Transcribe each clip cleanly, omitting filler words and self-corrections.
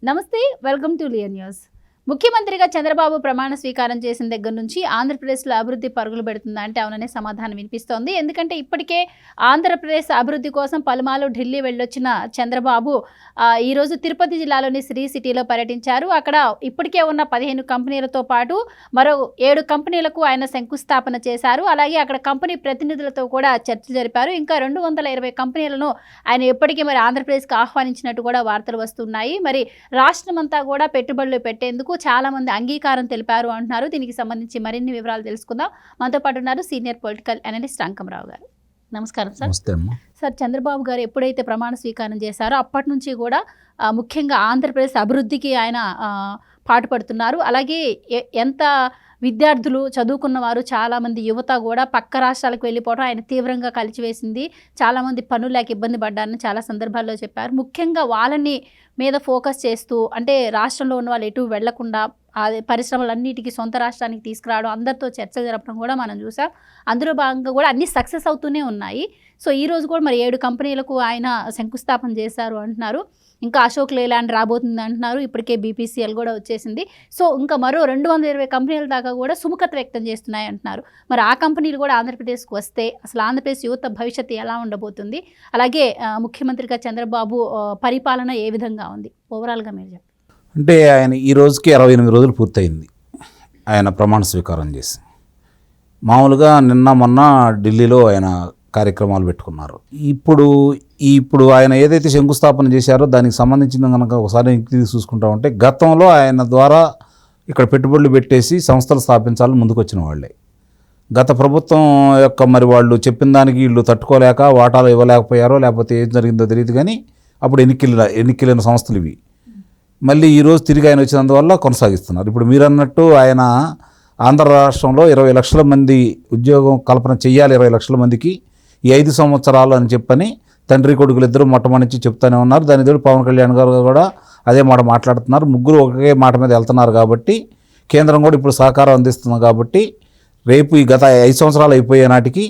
నమస్తే, welcome to లియన్ news. ముఖ్యమంత్రిగా చంద్రబాబు ప్రమాణ స్వీకారం చేసిన దగ్గర నుంచి ఆంధ్రప్రదేశ్లో అభివృద్ధి పరుగులు పెడుతుందా అంటే అవుననే సమాధానం వినిపిస్తోంది. ఎందుకంటే ఇప్పటికే ఆంధ్రప్రదేశ్ అభివృద్ధి కోసం పలుమార్లు ఢిల్లీ వెళ్ళొచ్చిన చంద్రబాబు ఈరోజు తిరుపతి జిల్లాలోని శ్రీ సిటీలో పర్యటించారు. అక్కడ ఇప్పటికే ఉన్న 15 కంపెనీలతో పాటు మరో 7 కంపెనీలకు ఆయన శంకుస్థాపన చేశారు. అలాగే అక్కడ కంపెనీ ప్రతినిధులతో కూడా చర్చలు జరిపారు. ఇంకా 220 కంపెనీలను ఆయన ఇప్పటికే మరి ఆంధ్రప్రదేశ్కి ఆహ్వానించినట్టు కూడా వార్తలు వస్తున్నాయి. మరి రాష్ట్రమంతా కూడా పెట్టుబడులు పెట్టేందుకు చాలా మంది అంగీకారం తెలిపారు అంటున్నారు. దీనికి సంబంధించి మరిన్ని వివరాలు తెలుసుకుందాం. మనతో పాటు ఉన్నారు సీనియర్ పొలిటికల్ అనలిస్ట్ అంకమరావు గారు. నమస్కారం సార్. సార్, చంద్రబాబు గారు ఎప్పుడైతే ప్రమాణ స్వీకారం చేశారో అప్పటి నుంచి కూడా ముఖ్యంగా ఆంధ్రప్రదేశ్ అభివృద్ధికి ఆయన పాటుపడుతున్నారు. అలాగే ఎంత విద్యార్థులు చదువుకున్న వారు చాలామంది యువత కూడా పక్క రాష్ట్రాలకు వెళ్ళిపోవడం ఆయన తీవ్రంగా కలిచివేసింది. చాలామంది పనులు లేక ఇబ్బంది పడ్డారని చాలా సందర్భాల్లో చెప్పారు. ముఖ్యంగా వాళ్ళని మీద ఫోకస్ చేస్తూ అంటే రాష్ట్రంలో ఉన్న వాళ్ళు ఎటు వెళ్లకుండా అదే పరిశ్రమలన్నిటికీ సొంత రాష్ట్రానికి తీసుకురావడం, అందరితో చర్చలు జరపడం కూడా మనం చూసాం. అందులో భాగంగా కూడా అన్నీ సక్సెస్ అవుతూనే ఉన్నాయి. సో ఈరోజు కూడా మరి 7 కంపెనీలకు ఆయన శంకుస్థాపన చేశారు అంటున్నారు. ఇంకా అశోక్ లేలాండ్ రాబోతుంది అంటున్నారు. ఇప్పటికే బీపీసీఎల్ కూడా వచ్చేసింది. సో ఇంకా మరో 220 కంపెనీల దాకా కూడా సుముఖత వ్యక్తం చేస్తున్నాయి అంటున్నారు. మరి ఆ కంపెనీలు కూడా ఆంధ్రప్రదేశ్కి వస్తే అసలు ఆంధ్రప్రదేశ్ యువత భవిష్యత్తు ఎలా ఉండబోతుంది? అలాగే ముఖ్యమంత్రిగా చంద్రబాబు పరిపాలన ఏ విధంగా ఉంది? ఓవరాల్గా మీరు చెప్పండి. అంటే ఆయన ఈ రోజుకి 28 రోజులు పూర్తయింది ఆయన ప్రమాణ స్వీకారం చేసి. మామూలుగా నిన్న మొన్న ఢిల్లీలో ఆయన కార్యక్రమాలు పెట్టుకున్నారు. ఇప్పుడు ఆయన ఏదైతే శంకుస్థాపన చేశారో దానికి సంబంధించిన కనుక ఒకసారి చూసుకుంటా ఉంటే గతంలో ఆయన ద్వారా ఇక్కడ పెట్టుబడులు పెట్టేసి సంస్థలు స్థాపించాలని ముందుకు వచ్చిన వాళ్ళే. గత ప్రభుత్వం యొక్క మరి వాళ్ళు చెప్పిన దానికి వీళ్ళు తట్టుకోలేక వాటాలు ఇవ్వలేకపోయారో లేకపోతే ఏం జరిగిందో తెలియదు, కానీ అప్పుడు ఎన్నికలైన సంస్థలు ఇవి. మళ్ళీ ఈరోజు తిరిగి ఆయన వచ్చినందువల్ల కొనసాగిస్తున్నారు. ఇప్పుడు మీరు అన్నట్టు ఆయన ఆంధ్ర రాష్ట్రంలో 20 లక్షల మంది ఉద్యోగం కల్పన చేయాలి, 20 లక్షల మందికి ఈ 5 సంవత్సరాలు అని చెప్పని తండ్రి కొడుకులు ఇద్దరు మొట్టమొదటి చెప్తానే ఉన్నారు. దాని తోడు పవన్ కళ్యాణ్ గారు కూడా అదే మాట మాట్లాడుతున్నారు. ముగ్గురు ఒకే మాట మీద వెళ్తున్నారు కాబట్టి కేంద్రం కూడా ఇప్పుడు సహకారం అందిస్తుంది కాబట్టి రేపు ఈ గత 5 సంవత్సరాలు అయిపోయే నాటికి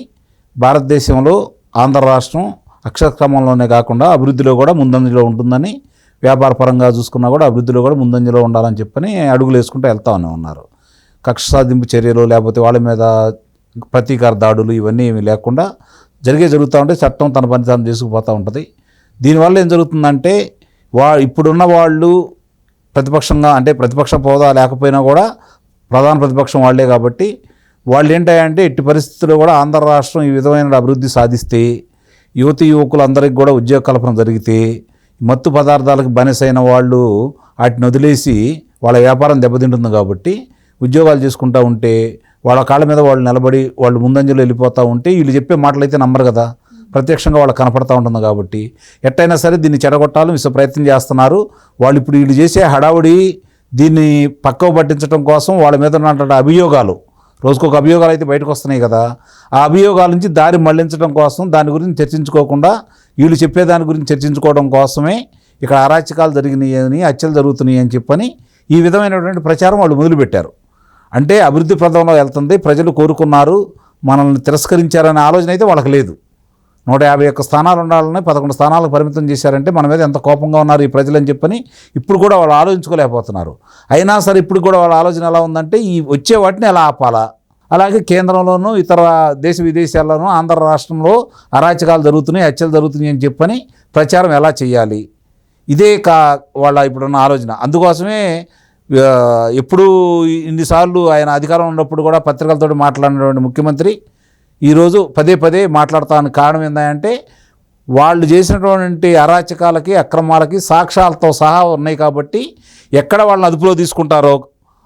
భారతదేశంలో ఆంధ్ర రాష్ట్రం అక్షరక్రమంలోనే కాకుండా అభివృద్ధిలో కూడా ముందంజలో ఉంటుందని, వ్యాపార పరంగా చూసుకున్నా కూడా అభివృద్ధిలో కూడా ముందంజలో ఉండాలని చెప్పని అడుగులు వేసుకుంటూ వెళ్తామని ఉన్నారు. కక్ష సాధింపు చర్యలు లేకపోతే వాళ్ళ మీద ప్రతీకార దాడులు ఇవన్నీ ఏమీ లేకుండా జరుగుతూ ఉంటే చట్టం తన పని తాను చేసుకుపోతూ ఉంటుంది. దీనివల్ల ఏం జరుగుతుందంటే ఇప్పుడున్న వాళ్ళు ప్రతిపక్షంగా అంటే ప్రతిపక్ష హోదా లేకపోయినా కూడా ప్రధాన ప్రతిపక్షం వాళ్ళే కాబట్టి వాళ్ళు ఏంటంటే ఎట్టి పరిస్థితుల్లో కూడా ఆంధ్ర రాష్ట్రం ఈ విధమైన అభివృద్ధి సాధిస్తే యువకులందరికీ కూడా ఉద్యోగ కల్పన జరిగితే మత్తు పదార్థాలకు బానిసైన వాళ్ళు వాటిని వదిలేసి వాళ్ళ వ్యాపారం దెబ్బతింటుంది కాబట్టి ఉద్యోగాలు చేసుకుంటూ ఉంటే వాళ్ళ కాళ్ళ మీద వాళ్ళు నిలబడి వాళ్ళు ముందంజలో వెళ్ళిపోతూ ఉంటే వీళ్ళు చెప్పే మాటలు అయితే నమ్మరు కదా, ప్రత్యక్షంగా వాళ్ళకి కనపడతా ఉంటుంది. కాబట్టి ఎట్టయినా సరే దీన్ని చెడగొట్టాలని ప్రయత్నం చేస్తున్నారు వాళ్ళు. ఇప్పుడు వీళ్ళు చేసే హడావుడి దీన్ని పక్కకు పట్టించడం కోసం వాళ్ళ మీద ఉన్నటువంటి అభియోగాలు, రోజుకొక అభియోగాలు అయితే బయటకు వస్తున్నాయి కదా, ఆ అభియోగాల నుంచి దారి మళ్లించడం కోసం దాని గురించి చర్చించుకోకుండా వీళ్ళు చెప్పేదాని గురించి చర్చించుకోవడం కోసమే ఇక్కడ అరాచకాలు జరిగినాయని, హత్యలు జరుగుతున్నాయి అని చెప్పని ఈ విధమైనటువంటి ప్రచారం వాళ్ళు మొదలుపెట్టారు. అంటే అభివృద్ధి ప్రదంలో వెళ్తుంది, ప్రజలు కోరుకున్నారు, మనల్ని తిరస్కరించారనే ఆలోచన అయితే వాళ్ళకి లేదు. 151 స్థానాలు ఉండాలని 11 స్థానాలకు పరిమితం చేశారంటే మన మీద ఎంత కోపంగా ఉన్నారు ఈ ప్రజలని చెప్పని ఇప్పుడు కూడా వాళ్ళు ఆలోచించుకోలేకపోతున్నారు. అయినా సరే ఇప్పుడు కూడా వాళ్ళ ఆలోచన ఎలా ఉందంటే ఈ వచ్చే వాటిని ఎలా ఆపాలా, అలాగే కేంద్రంలోనూ ఇతర దేశ విదేశాల్లోనూ ఆంధ్ర రాష్ట్రంలో అరాచకాలు జరుగుతున్నాయి, హత్యలు జరుగుతున్నాయి అని చెప్పని ప్రచారం ఎలా చేయాలి, ఇదే వాళ్ళ ఇప్పుడున్న ఆలోచన. అందుకోసమే ఎప్పుడు ఇన్నిసార్లు ఆయన అధికారం ఉన్నప్పుడు కూడా పత్రికలతో మాట్లాడినటువంటి ముఖ్యమంత్రి ఈరోజు పదే మాట్లాడతానికి కారణం ఏంటంటే వాళ్ళు చేసినటువంటి అరాచకాలకి అక్రమాలకి సాక్ష్యాలతో సహా ఉన్నాయి కాబట్టి ఎక్కడ వాళ్ళని అదుపులో తీసుకుంటారో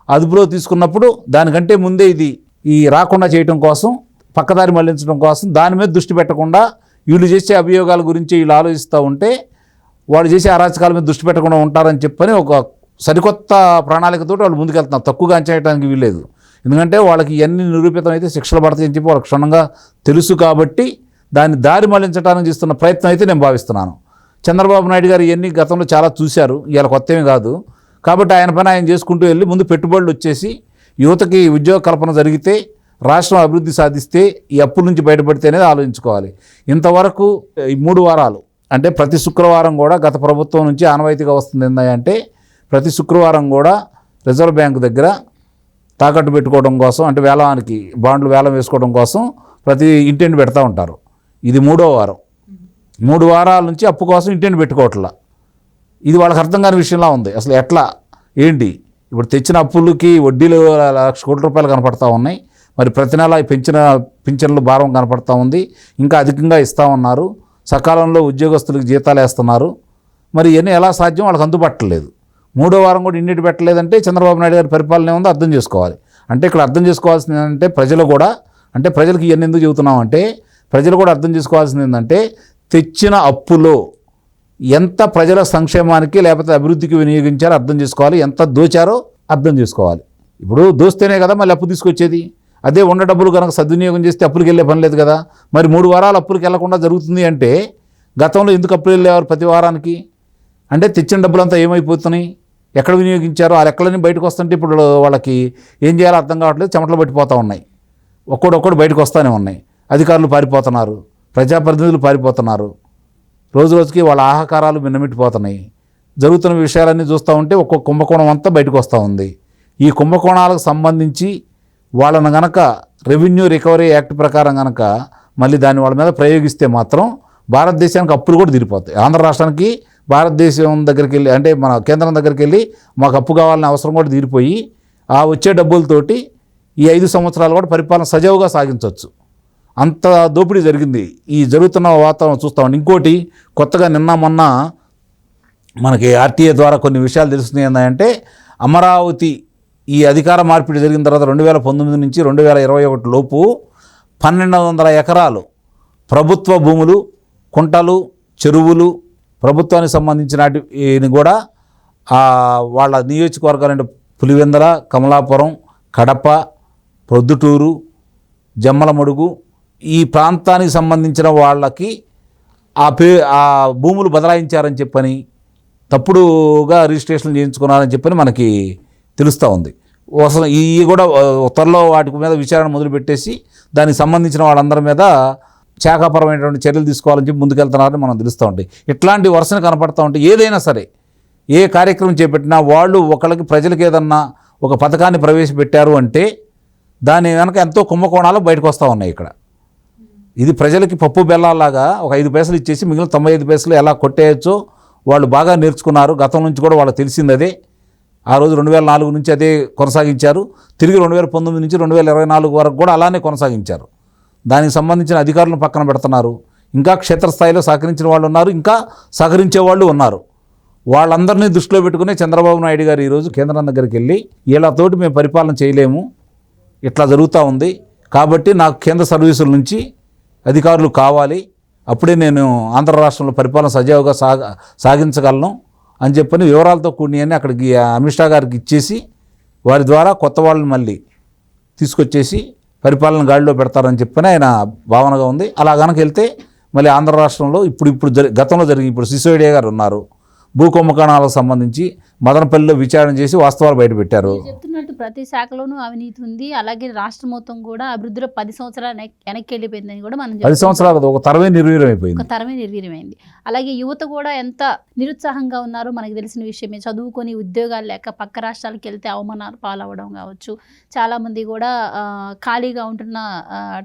అదుపులో తీసుకున్నప్పుడు దానికంటే ముందే ఇది ఈ రాకుండా చేయడం కోసం, పక్కదారి మళ్లించడం కోసం దాని మీద దృష్టి పెట్టకుండా వీళ్ళు చేసే అభియోగాల గురించి వీళ్ళు ఆలోచిస్తూ ఉంటే వాళ్ళు చేసే అరాచకాల మీద దృష్టి పెట్టకుండా ఉంటారని చెప్పని ఒక సరికొత్త ప్రణాళికతో వాళ్ళు ముందుకెళ్తున్నారు. తక్కువగా అంచనేయడానికి వీల్లేదు. ఎందుకంటే వాళ్ళకి ఇవన్నీ నిరూపితం అయితే శిక్షలు పడతాయని చెప్పి వాళ్ళకి క్షుణ్ణంగా తెలుసు కాబట్టి దాన్ని దారి మళ్లించడానికి చేస్తున్న ప్రయత్నం అయితే నేను భావిస్తున్నాను. చంద్రబాబు నాయుడు గారు ఇవన్నీ గతంలో చాలా చూశారు, ఇవాళ కొత్తవి కాదు. కాబట్టి ఆయన పని ఆయన చేసుకుంటూ వెళ్ళి ముందు పెట్టుబడులు వచ్చేసి యువతకి ఉద్యోగ కల్పన జరిగితే రాష్ట్రం అభివృద్ధి సాధిస్తే ఈ అప్పుల నుంచి బయటపడితే అనేది ఆలోచించుకోవాలి. ఇంతవరకు ఈ 3 వారాలు అంటే ప్రతి శుక్రవారం కూడా గత ప్రభుత్వం నుంచి ఆనవాయితీగా వస్తుంది ఏంటంటే ప్రతి శుక్రవారం కూడా రిజర్వ్ బ్యాంక్ దగ్గర తాకట్టు పెట్టుకోవడం కోసం, అంటే వేలానికి బాండ్లు వేలం వేసుకోవడం కోసం ప్రతి ఇంటిని పెడతా ఉంటారు. ఇది 3వ వారం. 3 వారాల నుంచి అప్పు కోసం ఇంటిని పెట్టుకోవట్లా. ఇది వాళ్ళకి అర్థం కాని విషయంలా ఉంది. అసలు ఎట్లా ఏంటి? ఇప్పుడు తెచ్చిన అప్పులకి వడ్డీలు 1,00,000 కోట్ల రూపాయలు కనపడతా ఉన్నాయి. మరి ప్రతి నెల పెంచిన పింఛన్లు భారం కనపడతా ఉంది. ఇంకా అధికంగా ఇస్తూ ఉన్నారు. సకాలంలో ఉద్యోగస్తులకు జీతాలు వేస్తున్నారు. మరి ఇవన్నీ ఎలా సాధ్యం? వాళ్ళకి అందుబాటలేదు. 3వ వారం కూడా ఇన్నిటి పెట్టలేదంటే చంద్రబాబు నాయుడు గారి పరిపాలన ఏముందో అర్థం చేసుకోవాలి. అంటే ఇక్కడ అర్థం చేసుకోవాల్సింది ఏంటంటే ప్రజలు కూడా, అంటే ప్రజలకు ఇవన్నీ ఎందుకు చెబుతున్నామంటే ప్రజలు కూడా అర్థం చేసుకోవాల్సింది ఏంటంటే తెచ్చిన అప్పులో ఎంత ప్రజల సంక్షేమానికి లేకపోతే అభివృద్ధికి వినియోగించారో అర్థం చేసుకోవాలి. ఎంత దోచారో అర్థం చేసుకోవాలి. ఇప్పుడు దోస్తేనే కదా మళ్ళీ అప్పు తీసుకొచ్చేది. అదే ఉన్న డబ్బులు కనుక సద్వినియోగం చేస్తే అప్పులకు వెళ్ళే పని లేదు కదా. మరి 3 వారాలు అప్పులకు వెళ్లకుండా జరుగుతుంది అంటే గతంలో ఎందుకు అప్పులు వెళ్ళేవారు ప్రతి వారానికి? అంటే తెచ్చిన డబ్బులంతా ఏమైపోతున్నాయి, ఎక్కడ వినియోగించారో ఆ లెక్కలన్నీ బయటకు వస్తుంటే ఇప్పుడు వాళ్ళకి ఏం చేయాలో అర్థం కావట్లేదు. చెమటలు పట్టిపోతూ ఉన్నాయి. ఒక్కొక్కడు బయటకు వస్తూనే ఉన్నాయి. అధికారులు పారిపోతున్నారు, ప్రజాప్రతినిధులు పారిపోతున్నారు. రోజు రోజుకి వాళ్ళ ఆహాకారాలు మిన్నమిట్టిపోతున్నాయి. జరుగుతున్న విషయాలన్నీ చూస్తూ ఉంటే ఒక్కొక్క కుంభకోణం అంతా బయటకు వస్తూ ఉంది. ఈ కుంభకోణాలకు సంబంధించి వాళ్ళను గనక రెవెన్యూ రికవరీ యాక్ట్ ప్రకారం గనక మళ్ళీ దాన్ని వాళ్ళ మీద ప్రయోగిస్తే మాత్రం భారతదేశానికి అప్పులు కూడా తీరిపోతాయి. ఆంధ్ర రాష్ట్రానికి భారతదేశం దగ్గరికి వెళ్ళి, అంటే మన కేంద్రం దగ్గరికి వెళ్ళి మాకు అప్పు కావాలనే అవసరం కూడా తీరిపోయి ఆ వచ్చే డబ్బులతోటి ఈ 5 సంవత్సరాలు కూడా పరిపాలన సజావుగా సాగించవచ్చు. అంత దోపిడీ జరిగింది. ఈ జరుగుతున్న వాతావరణం చూస్తామండి. ఇంకోటి కొత్తగా నిన్న మొన్న మనకి ఆర్టీఏ ద్వారా కొన్ని విషయాలు తెలుస్తున్నాయి. ఏంటంటే అమరావతి ఈ అధికార మార్పిడి జరిగిన తర్వాత 2019 నుంచి 2021 లోపు 1,200 ఎకరాలు ప్రభుత్వ భూములు, కుంటలు, చెరువులు, ప్రభుత్వానికి సంబంధించిన కూడా వాళ్ళ నియోజకవర్గాలంటే పులివెందల, కమలాపురం, కడప, ప్రొద్దుటూరు, జమ్మలమడుగు ఈ ప్రాంతానికి సంబంధించిన వాళ్ళకి ఆ భూములు బదలాయించారని చెప్పని, తప్పుడుగా రిజిస్ట్రేషన్ చేయించుకున్నారని చెప్పని మనకి తెలుస్తూ ఉంది. అసలు ఈ కూడా త్వరలో వాటి మీద విచారణ మొదలుపెట్టేసి దానికి సంబంధించిన వాళ్ళందరి మీద శాఖాపరమైనటువంటి చర్యలు తీసుకోవాలని చెప్పి ముందుకెళ్తున్నారని మనం తెలుస్తూ ఉంటాయి. ఇట్లాంటి వరుసను కనపడతా ఉంటే ఏదైనా సరే ఏ కార్యక్రమం చేపట్టినా వాళ్ళు ఒకళ్ళకి ప్రజలకు ఏదన్నా ఒక పథకాన్ని ప్రవేశపెట్టారు అంటే దాని వెనక ఎంతో కుంభకోణాలు బయటకు వస్తూ ఉన్నాయి. ఇక్కడ ఇది ప్రజలకి పప్పు బెల్లాలాగా ఒక 5 పైసలు ఇచ్చేసి మిగిలిన 95 పైసలు ఎలా కొట్టేయచ్చో వాళ్ళు బాగా నేర్చుకున్నారు. గతం నుంచి కూడా వాళ్ళకి తెలిసింది అదే. ఆ రోజు 2004 నుంచి అదే కొనసాగించారు. తిరిగి 2019 నుంచి 2024 వరకు కూడా అలానే కొనసాగించారు. దానికి సంబంధించిన అధికారులను పక్కన పెడుతున్నారు. ఇంకా క్షేత్రస్థాయిలో సహకరించిన వాళ్ళు ఉన్నారు, ఇంకా సహకరించే వాళ్ళు ఉన్నారు. వాళ్ళందరినీ దృష్టిలో పెట్టుకునే చంద్రబాబు నాయుడు గారు ఈరోజు కేంద్రం దగ్గరికి వెళ్ళి వీళ్ళతోటి మేము పరిపాలన చేయలేము, ఇట్లా జరుగుతూ ఉంది కాబట్టి నాకు కేంద్ర సర్వీసుల నుంచి అధికారులు కావాలి, అప్పుడే నేను ఆంధ్ర రాష్ట్రంలో పరిపాలన సజావుగా సాగించగలను అని చెప్పని వివరాలతో కూడినవన్నీ అక్కడికి అమిత్ షా గారికి ఇచ్చేసి వారి ద్వారా కొత్త వాళ్ళని మళ్ళీ తీసుకొచ్చేసి పరిపాలన గాడిలో పెడతారని చెప్పని ఆయన భావనగా ఉంది. అలా కనుక వెళ్తే మళ్ళీ ఆంధ్ర రాష్ట్రంలో ఇప్పుడు గతంలో జరిగి ఇప్పుడు సిసోడియా గారు ఉన్నారు, భూ కుంభకోణాలకు సంబంధించి మదనపల్లిలో విచారణ చేసి వాస్తవాలు బయటపెట్టారు. చెప్తున్నట్టు ప్రతి శాఖలోనూ అవినీతి ఉంది. అలాగే రాష్ట్రం మొత్తం కూడా అభివృద్ధిలో 10 సంవత్సరాలు వెనక్కి వెళ్ళిపోయిందని కూడా మనం 10 సంవత్సరాలు ఒక తరమే నిర్వీర్యమైపోయింది. ఒక తరమే నిర్వీర్యమైంది. అలాగే యువత కూడా ఎంత నిరుత్సాహంగా ఉన్నారో మనకు తెలిసిన విషయమే. చదువుకొని ఉద్యోగాలు లేక పక్క రాష్ట్రాలకు వెళ్తే అవమానాలు పాలవడం కావచ్చు. చాలామంది కూడా ఖాళీగా ఉంటున్న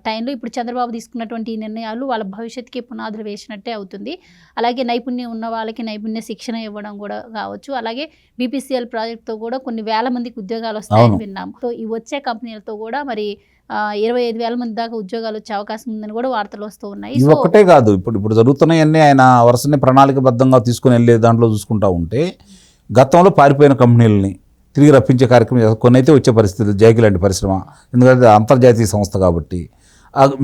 టైంలో ఇప్పుడు చంద్రబాబు తీసుకున్నటువంటి ఈ నిర్ణయాలు వాళ్ళ భవిష్యత్తుకి పునాదులు వేసినట్టే అవుతుంది. అలాగే నైపుణ్యం ఉన్న వాళ్ళకి నైపుణ్య శిక్షణ ఇవ్వడం కూడా కావచ్చు. అలాగే BPCL ప్రాజెక్ట్తో కూడా కొన్ని వేల మందికి ఉద్యోగాలు వస్తాయని విన్నాం. సో ఈ వచ్చే కంపెనీలతో కూడా మరి 25,000 మంది దాకా ఉద్యోగాలు వచ్చే అవకాశం ఉందని కూడా వార్తలు వస్తూ ఉన్నాయి. ఇది ఒక్కటే కాదు, ఇప్పుడు జరుగుతున్నాయన్నీ ఆయన వరుసని ప్రణాళికబద్ధంగా తీసుకుని వెళ్ళే దాంట్లో చూసుకుంటూ ఉంటే గతంలో పారిపోయిన కంపెనీలని తిరిగి రప్పించే కార్యక్రమం కొన్ని అయితే వచ్చే పరిస్థితి. జైకి లాంటి పరిశ్రమ, ఎందుకంటే అంతర్జాతీయ సంస్థ కాబట్టి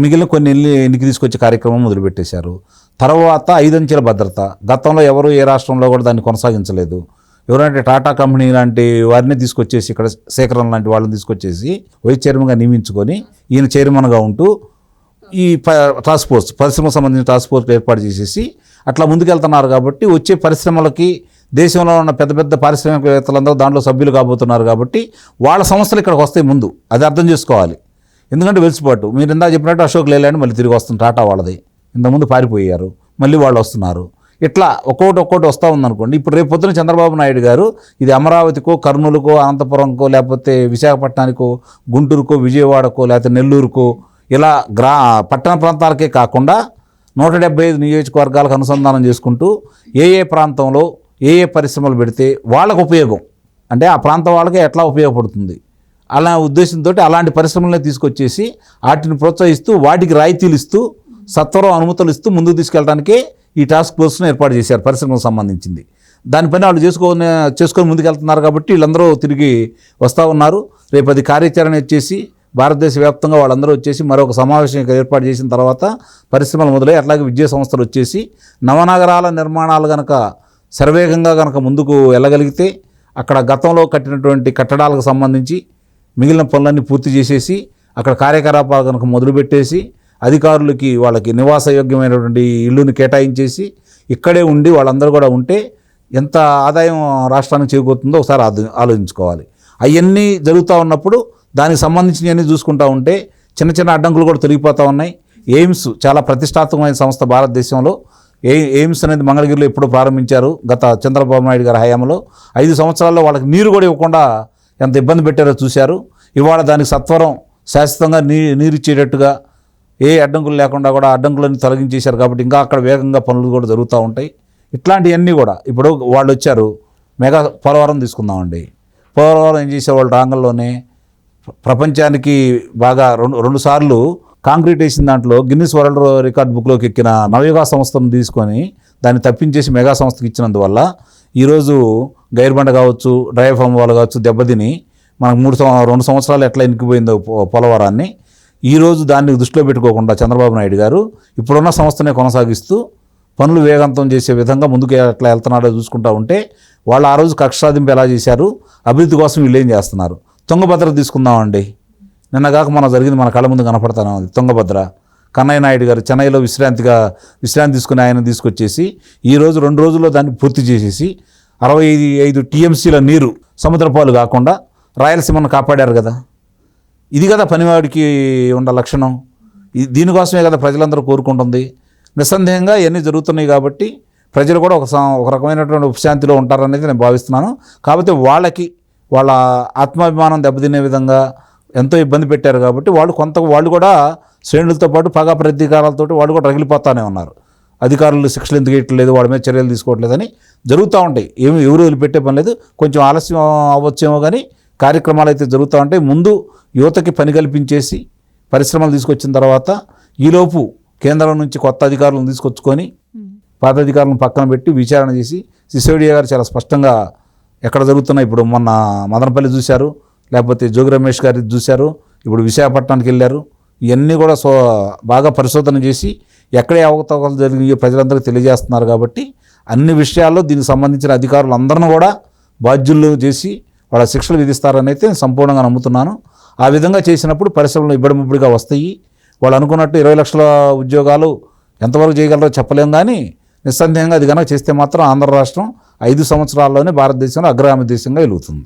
మిగిలిన కొన్ని ఎన్నికి తీసుకొచ్చే కార్యక్రమం మొదలుపెట్టేశారు. తర్వాత 5 అంచెల భద్రత, గతంలో ఎవరు ఏ రాష్ట్రంలో కూడా దాన్ని కొనసాగించలేదు. ఎవరంటే టాటా కంపెనీ లాంటి వారిని తీసుకొచ్చేసి ఇక్కడ సేకరణ లాంటి వాళ్ళని తీసుకొచ్చేసి వైస్ చైర్మన్గా నియమించుకొని ఈయన చైర్మన్గా ఉంటూ ఈ టాస్క్ ఫోర్స్, పరిశ్రమకు సంబంధించిన టాస్క్ ఫోర్స్ ఏర్పాటు చేసేసి అట్లా ముందుకెళ్తున్నారు. కాబట్టి వచ్చే పరిశ్రమలకి దేశంలో ఉన్న పెద్ద పెద్ద పారిశ్రామికవేత్తలందరూ దాంట్లో సభ్యులు కాబోతున్నారు. కాబట్టి వాళ్ళ సంస్థలు ఇక్కడికి వస్తాయి ముందు, అది అర్థం చేసుకోవాలి. ఎందుకంటే వెలిసిపాటు మీరు ఇందా చెప్పినట్టు అశోక్ లేలాండ్ మళ్ళీ తిరిగి వస్తుంది టాటా వాళ్ళది. ఇంతకుముందు పారిపోయారు, మళ్ళీ వాళ్ళు వస్తున్నారు. ఇట్లా ఒక్కొక్కటి వస్తూ ఉందనుకోండి. ఇప్పుడు రేపు పొద్దున చంద్రబాబు నాయుడు గారు ఇది అమరావతికో, కర్నూలుకో, అనంతపురంకో, లేకపోతే విశాఖపట్నానికో, గుంటూరుకో, విజయవాడకో, లేకపోతే నెల్లూరుకో, ఇలా పట్టణ ప్రాంతాలకే కాకుండా 175 నియోజకవర్గాలకు అనుసంధానం చేసుకుంటూ ఏ ప్రాంతంలో ఏ పరిశ్రమలు పెడితే వాళ్ళకు ఉపయోగం, అంటే ఆ ప్రాంతం వాళ్ళకే ఎట్లా ఉపయోగపడుతుంది అలా ఉద్దేశంతో అలాంటి పరిశ్రమలనే తీసుకొచ్చేసి వాటిని ప్రోత్సహిస్తూ వాటికి రాయితీలు ఇస్తూ సత్వరం అనుమతులు ఇస్తూ ముందుకు తీసుకెళ్ళడానికే ఈ టాస్క్ ఫోర్స్ను ఏర్పాటు చేశారు పరిశ్రమలకు సంబంధించింది. దానిపైన వాళ్ళు చేసుకొని ముందుకెళ్తున్నారు కాబట్టి వీళ్ళందరూ తిరిగి వస్తూ ఉన్నారు. రేపు అది కార్యాచరణ వచ్చేసి భారతదేశ వ్యాప్తంగా వాళ్ళందరూ వచ్చేసి మరొక సమావేశం ఏర్పాటు చేసిన తర్వాత పరిశ్రమలు మొదలై అట్లాగే విద్యా సంస్థలు వచ్చేసి నవనగరాల నిర్మాణాలు కనుక శరవేగంగా కనుక ముందుకు వెళ్ళగలిగితే అక్కడ గతంలో కట్టినటువంటి కట్టడాలకు సంబంధించి మిగిలిన పనులన్నీ పూర్తి చేసేసి అక్కడ కార్యకలాపాలు కనుక మొదలుపెట్టేసి అధికారులకి వాళ్ళకి నివాసయోగ్యమైనటువంటి ఇల్లుని కేటాయించేసి ఇక్కడే ఉండి వాళ్ళందరూ కూడా ఉంటే ఎంత ఆదాయం రాష్ట్రానికి చేకూరుతుందో ఒకసారి ఆలోచించుకోవాలి. అవన్నీ జరుగుతూ ఉన్నప్పుడు దానికి సంబంధించినవన్నీ చూసుకుంటూ ఉంటే చిన్న చిన్న అడ్డంకులు కూడా తొలగిపోతూ ఉన్నాయి. ఎయిమ్స్ చాలా ప్రతిష్టాత్మకమైన సంస్థ భారతదేశంలో. ఎయిమ్స్ అనేది మంగళగిరిలో ఎప్పుడో ప్రారంభించారు గత చంద్రబాబు నాయుడు గారి హయాంలో. 5 సంవత్సరాల్లో వాళ్ళకి నీరు కూడా ఇవ్వకుండా ఎంత ఇబ్బంది పెట్టారో చూశారు. ఇవాళ దానికి సత్వరం శాశ్వతంగా నీరు ఇచ్చేటట్టుగా ఏ అడ్డంకులు లేకుండా కూడా అడ్డంకులన్నీ తొలగించేశారు కాబట్టి ఇంకా అక్కడ వేగంగా పనులు కూడా జరుగుతూ ఉంటాయి. ఇట్లాంటివన్నీ కూడా ఇప్పుడు వాళ్ళు వచ్చారు. మెగా పోలవరం తీసుకుందామండి. పోలవరం ఏం చేసేవాళ్ళు రాంగల్లోనే ప్రపంచానికి బాగా రెండు సార్లు కాంక్రీట్ వేసిన దాంట్లో గిన్నిస్ వరల్డ్ రికార్డ్ బుక్లోకి ఎక్కిన నవయుగ సంస్థను తీసుకొని దాన్ని తప్పించేసి మెగా సంస్థకి ఇచ్చినందువల్ల ఈరోజు గైర్బండ కావచ్చు, డ్రై ఫామ్ వాళ్ళు కావచ్చు దెబ్బతిని మనకు 2 సంవత్సరాలు ఎట్లా ఎనికిపోయిందో పోలవరాన్ని ఈరోజు దాన్ని దృష్టిలో పెట్టుకోకుండా చంద్రబాబు నాయుడు గారు ఇప్పుడున్న సంస్థనే కొనసాగిస్తూ పనులు వేగవంతం చేసే విధంగా ముందుకు ఎట్లా వెళ్తున్నాడో చూసుకుంటూ ఉంటే వాళ్ళు ఆ రోజు కక్ష సాధింపు ఎలా చేశారు, అభివృద్ధి కోసం వీళ్ళు ఏం చేస్తున్నారు. తుంగభద్ర తీసుకుందామండి. నిన్నగాక మనం జరిగింది మన కళ్ళ ముందు కనపడతాను. అది తుంగభద్ర. కన్నయ్య నాయుడు గారు చెన్నైలో విశ్రాంతి తీసుకుని ఆయన తీసుకొచ్చేసి ఈరోజు 2 రోజుల్లో దాన్ని పూర్తి చేసేసి 65 టీఎంసీల నీరు సముద్రపాలు కాకుండా రాయలసీమను కాపాడారు కదా. ఇది కదా పనివాడికి ఉన్న లక్షణం. దీనికోసమే కదా ప్రజలందరూ కోరుకుంటుంది. నిస్సందేహంగా ఇవన్నీ జరుగుతున్నాయి కాబట్టి ప్రజలు కూడా ఒక రకమైనటువంటి ఉపశాంతిలో ఉంటారనేది నేను భావిస్తున్నాను. కాకపోతే వాళ్ళ ఆత్మాభిమానం దెబ్బతినే విధంగా ఎంతో ఇబ్బంది పెట్టారు కాబట్టి వాళ్ళు కూడా శ్రేణులతో పాటు పగా ప్రతీకారాలతో వాళ్ళు కూడా రగిలిపోతానే ఉన్నారు. అధికారులు శిక్షలు ఎందుకు ఇవ్వట్లేదు, వాళ్ళ మీద చర్యలు తీసుకోవట్లేదని జరుగుతూ ఉంటాయి. ఎవరు వదిలిపెట్టే పని లేదు. కొంచెం ఆలస్యం అవ్వచ్చేమో కానీ కార్యక్రమాలు అయితే జరుగుతూ ఉంటాయి. ముందు యువతకి పని కల్పించేసి పరిశ్రమలు తీసుకొచ్చిన తర్వాత ఈలోపు కేంద్రం నుంచి కొత్త అధికారులను తీసుకొచ్చుకొని పాత అధికారులను పక్కన పెట్టి విచారణ చేసి సిసోడియా గారు చాలా స్పష్టంగా ఎక్కడ జరుగుతున్నాయి. ఇప్పుడు మొన్న మదనపల్లి చూశారు, లేకపోతే జోగి రమేష్ గారి చూశారు, ఇప్పుడు విశాఖపట్నానికి వెళ్ళారు. ఇవన్నీ కూడా బాగా పరిశోధన చేసి ఎక్కడే అవకతవకలు జరిగి ప్రజలందరికీ తెలియజేస్తున్నారు. కాబట్టి అన్ని విషయాల్లో దీనికి సంబంధించిన అధికారులు అందరిని కూడా బాధ్యులు చేసి వాళ్ళ శిక్షలు విధిస్తారని అయితే సంపూర్ణంగా నమ్ముతున్నాను. ఆ విధంగా చేసినప్పుడు పరిశ్రమలు ఇబ్బడిముబ్బడిగా వస్తాయి. వాళ్ళు అనుకున్నట్టు 20 లక్షల ఉద్యోగాలు ఎంతవరకు చేయగలరో చెప్పలేం. కానీ నిస్సందేహంగా అది కనుక చేస్తే మాత్రం ఆంధ్ర రాష్ట్రం 5 సంవత్సరాల్లోనే భారతదేశంలో అగ్రగామి దేశంగా వెలుగుతుంది.